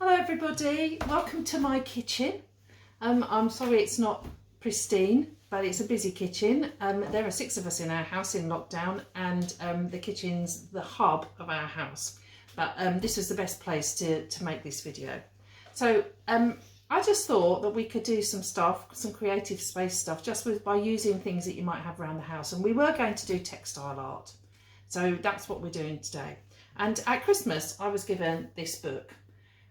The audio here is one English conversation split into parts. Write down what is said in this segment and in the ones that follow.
Hello everybody, welcome to my kitchen. I'm sorry it's not pristine, but it's a busy kitchen. There are 6 of us in our house in lockdown, and the kitchen's the hub of our house. But this is the best place to make this video. So I just thought that we could do some stuff, some creative space stuff, just by using things that you might have around the house. And we were going to do textile art. So that's what we're doing today. And at Christmas, I was given this book.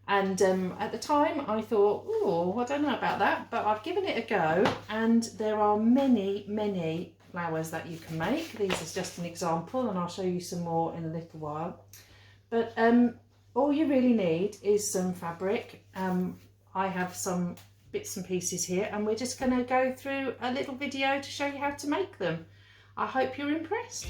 And at the time I thought, oh, I don't know about that, but I've given it a go, and there are many flowers that you can make. These is just an example, and I'll show you some more in a little while. But all you really need is some fabric. I have some bits and pieces here, and we're just going to go through a little video to show you how to make them. I hope you're impressed.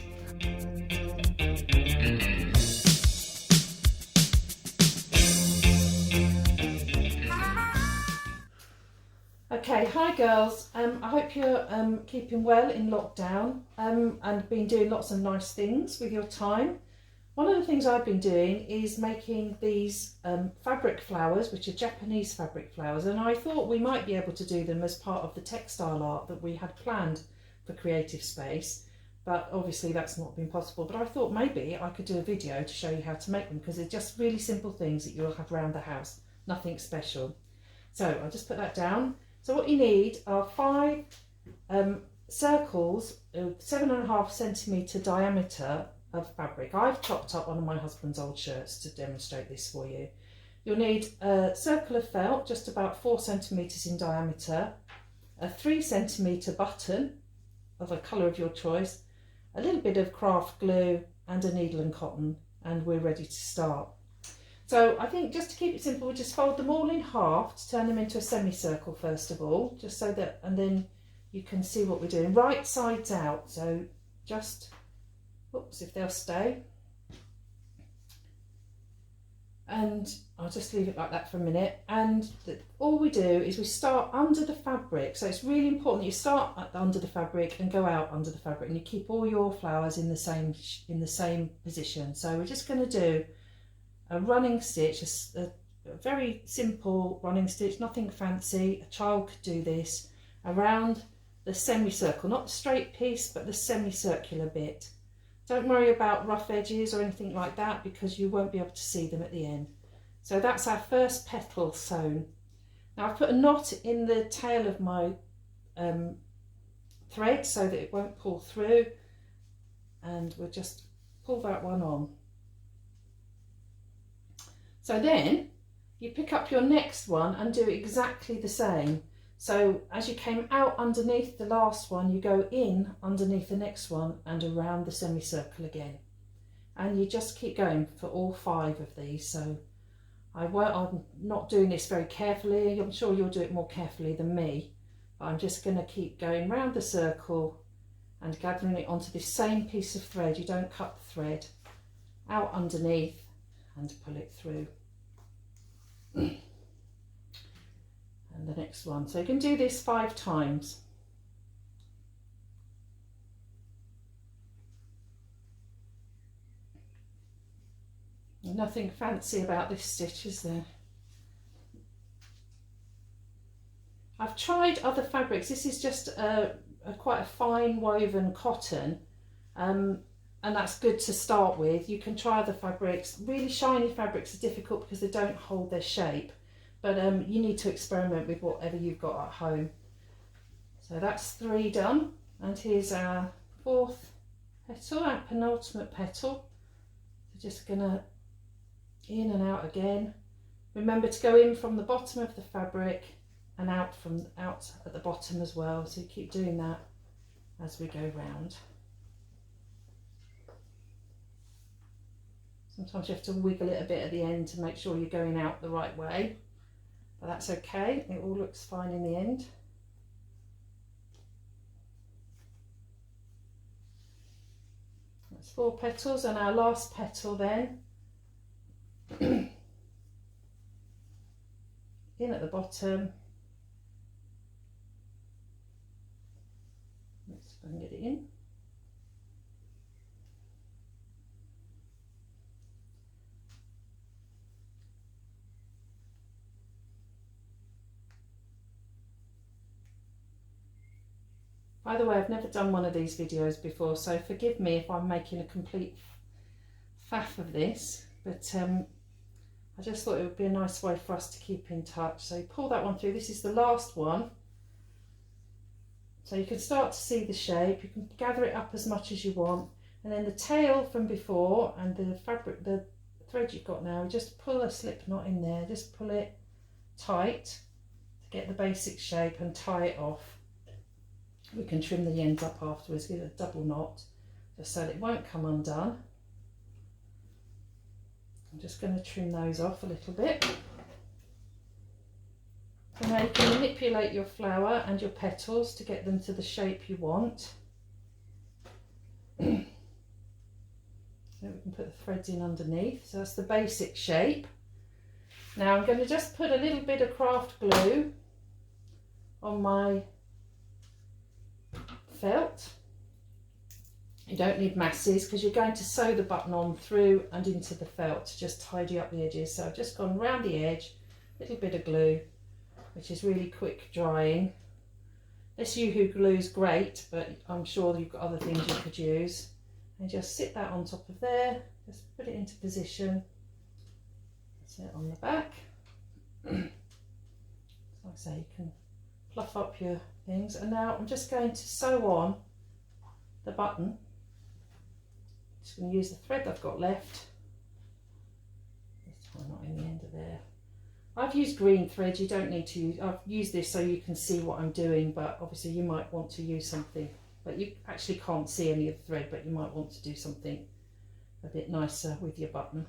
Okay, hi girls. I hope you're keeping well in lockdown and been doing lots of nice things with your time. One of the things I've been doing is making these fabric flowers, which are Japanese fabric flowers, and I thought we might be able to do them as part of the textile art that we had planned for Creative Space, but obviously that's not been possible. But I thought maybe I could do a video to show you how to make them, because they're just really simple things that you'll have around the house, nothing special. So I'll just put that down. So what you need are 5 circles of 7.5 centimetre diameter of fabric. I've chopped up one of my husband's old shirts to demonstrate this for you. You'll need a circle of felt, just about 4 centimetres in diameter, a 3 centimetre button of a colour of your choice, a little bit of craft glue, and a needle and cotton, and we're ready to start. So I think just to keep it simple, we'll just fold them all in half to turn them into a semicircle first of all, just so that, and then you can see what we're doing. Right sides out, so just, oops, if they'll stay. And I'll just leave it like that for a minute. And all we do is we start under the fabric. So it's really important that you start under the fabric and go out under the fabric, and you keep all your flowers in the same position. So we're just going to do a running stitch, a very simple running stitch, nothing fancy. A child could do this around the semicircle, not the straight piece, but the semicircular bit. Don't worry about rough edges or anything like that, because you won't be able to see them at the end. So that's our first petal sewn. Now I've put a knot in the tail of my thread so that it won't pull through, and we'll just pull that one on. So then you pick up your next one and do exactly the same. So as you came out underneath the last one, you go in underneath the next one and around the semicircle again. And you just keep going for all 5 of these. So I'm not doing this very carefully. I'm sure you'll do it more carefully than me. But I'm just going to keep going round the circle and gathering it onto this same piece of thread. You don't cut the thread, out underneath and pull it through. And the next one. So you can do this 5 times. Nothing fancy about this stitch, is there? I've tried other fabrics. This is just quite a fine woven cotton, and that's good to start with. You can try other fabrics. Really shiny fabrics are difficult because they don't hold their shape, but you need to experiment with whatever you've got at home. So that's 3 done, and here's our 4th petal, our penultimate petal. So just gonna in and out again. Remember to go in from the bottom of the fabric and out at the bottom as well, so you keep doing that as we go round. Sometimes you have to wiggle it a bit at the end to make sure you're going out the right way, but that's okay, it all looks fine in the end. That's 4 petals, and our last petal then, in at the bottom. Let's bring it in. By the way, I've never done one of these videos before, so forgive me if I'm making a complete faff of this, but I just thought it would be a nice way for us to keep in touch. So you pull that one through. This is the last one. So you can start to see the shape. You can gather it up as much as you want. And then the tail from before and the fabric, the thread you've got now, just pull a slip knot in there. Just pull it tight to get the basic shape and tie it off. We can trim the ends up afterwards, give it a double knot, just so that it won't come undone. I'm just going to trim those off a little bit. So now you can manipulate your flower and your petals to get them to the shape you want. So we can put the threads in underneath. So that's the basic shape. Now I'm going to just put a little bit of craft glue on my felt. You don't need masses because you're going to sew the button on through and into the felt to just tidy up the edges. So I've just gone round the edge, a little bit of glue, which is really quick drying. This Yoo-Hoo glue is great, but I'm sure you've got other things you could use. And just sit that on top of there, just put it into position. That's it on the back. Like I say, you can fluff up your things. And now I'm just going to sew on the button. Just going to use the thread I've got left. This time not in the end of there. I've used green thread, you don't need to use, I've used this so you can see what I'm doing, but obviously you might want to use something, but you actually can't see any of the thread, but you might want to do something a bit nicer with your button.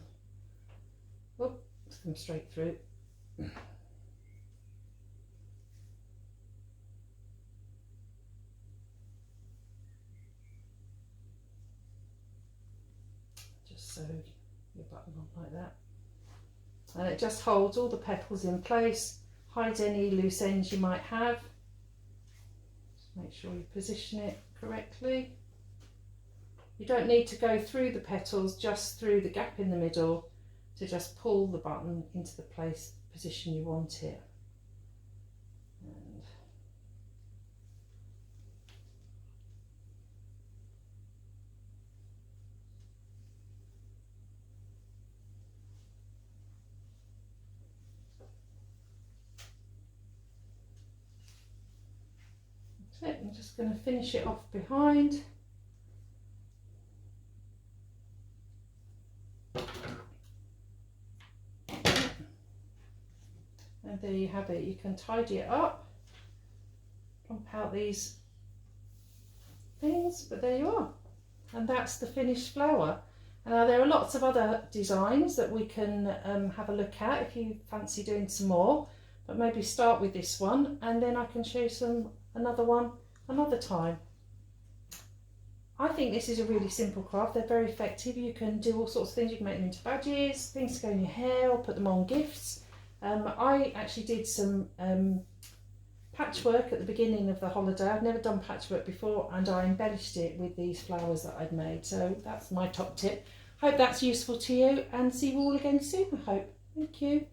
Oh, it's come straight through. Just sew your button on like that. And it just holds all the petals in place, hides any loose ends you might have. Just make sure you position it correctly. You don't need to go through the petals, just through the gap in the middle to just pull the button into the position you want it. I'm just going to finish it off behind. And there you have it. You can tidy it up, plump out these things, but there you are. And that's the finished flower. Now there are lots of other designs that we can have a look at if you fancy doing some more, but maybe start with this one and then I can show you another one another time. I think this is a really simple craft. They're very effective. You can do all sorts of things. You can make them into badges, things to go in your hair, or put them on gifts. I actually did some patchwork at the beginning of the holiday. I've never done patchwork before, and I embellished it with these flowers that I'd made. So that's my top tip. Hope that's useful to you, and see you all again soon, I hope. Thank you.